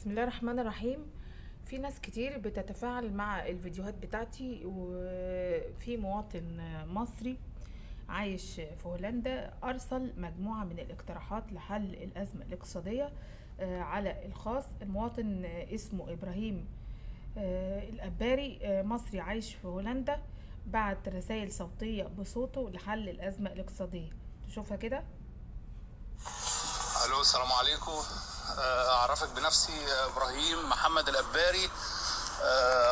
بسم الله الرحمن الرحيم. في ناس كتير بتتفاعل مع الفيديوهات بتاعتي، وفي مواطن مصري عايش في هولندا أرسل مجموعة من الاقتراحات لحل الأزمة الاقتصادية على الخاص. المواطن اسمه إبراهيم الأباري، مصري عايش في هولندا، بعت رسائل صوتية بصوته لحل الأزمة الاقتصادية. تشوفها كده. الو، السلام عليكم. اعرفك بنفسي، ابراهيم محمد الاباري،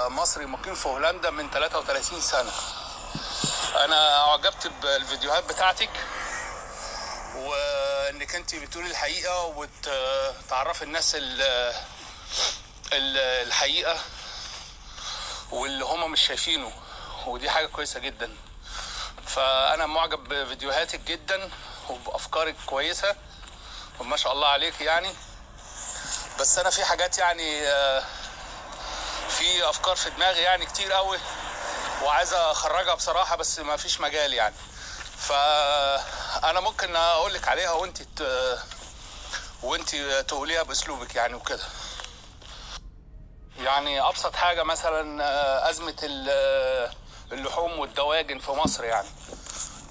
مصري مقيم في هولندا من 33 سنه. انا اعجبت بالفيديوهات بتاعتك، وانك انت بتقولي الحقيقه وتعرفي الناس الحقيقه واللي هم مش شايفينه، ودي حاجه كويسه جدا. فانا معجب بفيديوهاتك جدا وبافكارك كويسه وما شاء الله عليك يعني. بس انا في حاجات يعني في افكار في دماغي يعني كتير قوي، وعايز اخرجها بصراحه، بس ما فيش مجال يعني. فانا ممكن اقول لك عليها وانت تقوليها باسلوبك يعني وكده. يعني ابسط حاجه مثلا ازمه اللحوم والدواجن في مصر يعني.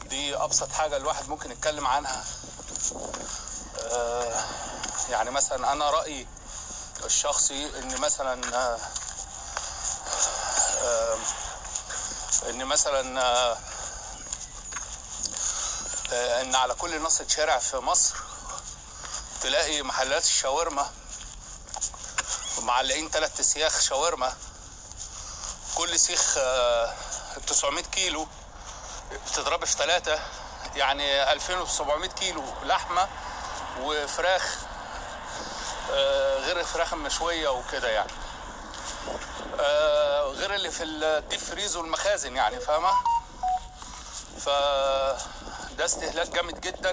دي ابسط حاجه الواحد ممكن يتكلم عنها. يعني مثلا انا رايي الشخصي ان مثلا ان على كل نص شارع في مصر تلاقي محلات الشاورما معلقين 3 سياخ شاورما. كل سيخ 900 كيلو، تضرب في 3 يعني 2700 كيلو لحمه وفراخ، غير الفراخ المشويه وكده يعني، غير اللي في الديب فريز والمخازن يعني، فاهمه؟ فده استهلاك جامد جدا.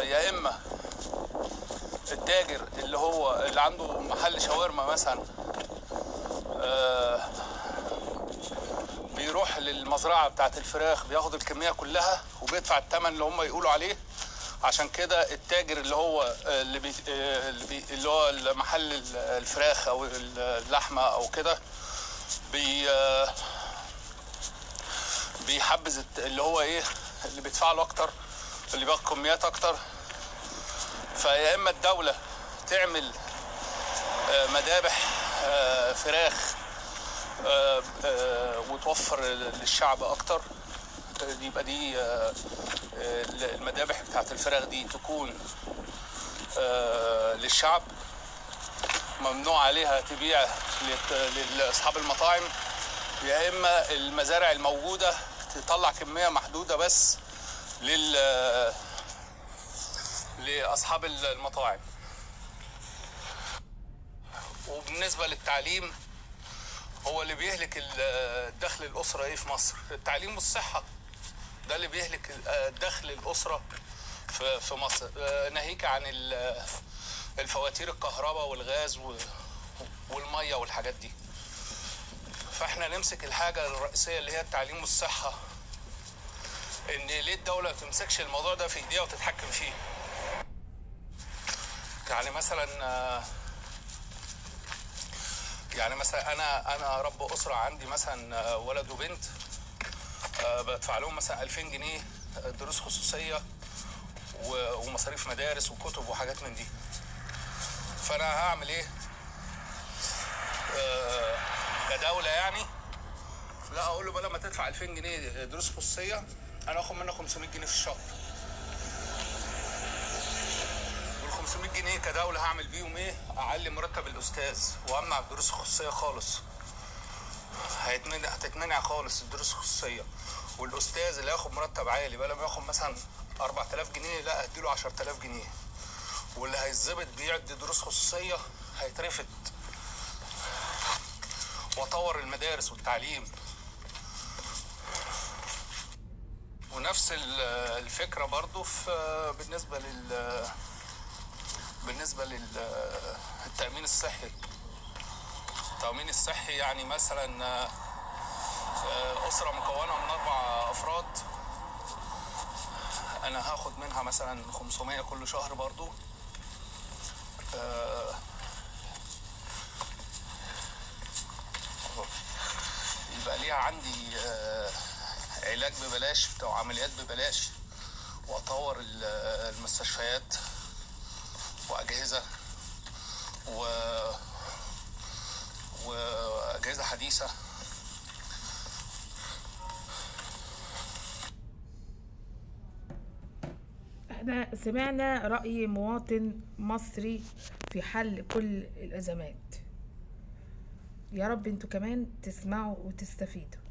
يا اما التاجر اللي عنده محل شاورما مثلا بيروح للمزرعه بتاعت الفراخ، بياخد الكميه كلها وبيدفع الثمن اللي هم يقولوا عليه. عشان كده التاجر اللي هو محل الفراخ او اللحمه او كده بيحبذ اللي هو اللي بيدفع له اكتر، اللي بياخد كميات اكتر. فيا اما الدوله تعمل مذابح فراخ وتوفر للشعب اكتر، يبقى دي المذابح بتاعت الفراخ دي تكون للشعب، ممنوع عليها تبيع لاصحاب المطاعم. يا اما المزارع الموجوده تطلع كميه محدوده بس لاصحاب المطاعم. وبالنسبه للتعليم، هو اللي بيهلك الدخل الاسره في مصر، التعليم والصحه. ده اللي بيهلك دخل الاسره في مصر، ناهيك عن الفواتير الكهرباء والغاز والميه والحاجات دي. فاحنا نمسك الحاجه الرئيسيه اللي هي التعليم والصحه. ان ليه الدوله ما تمسكش الموضوع ده في ايديها وتتحكم فيه؟ يعني مثلا انا رب اسره، عندي مثلا ولد وبنت، بدفع لهم مثلا 2000 جنيه دروس خصوصيه ومصاريف مدارس وكتب وحاجات من دي. فانا هعمل ايه كدوله يعني؟ لا، اقول له بدل ما تدفع 2000 جنيه دروس خصوصيه، انا اخد منك 500 جنيه في الشهر. وال 500 جنيه كدوله هعمل بيهم ايه؟ اعلي مرتب الاستاذ وامنع الدروس الخصوصيه خالص. هتتمنع خالص الدروس الخصوصيه. والاستاذ اللي هياخد مرتب عالي بدل ما ياخد مثلا 4000 جنيه، لا اديله 10000 جنيه. واللي هيتظبط بيعد دروس خصوصيه هيترفد. واطور المدارس والتعليم. ونفس الفكره برضو بالنسبه للتامين الصحي. التامين الصحي يعني مثلا اسره مكونه من 4 افراد، انا هاخد منها مثلا 500 كل شهر برضو. علاج ببلاش وعمليات ببلاش، واطور المستشفيات واجهزه واجهزه حديثه. احنا سمعنا رأي مواطن مصري في حل كل الأزمات. يا رب انتوا كمان تسمعوا وتستفيدوا.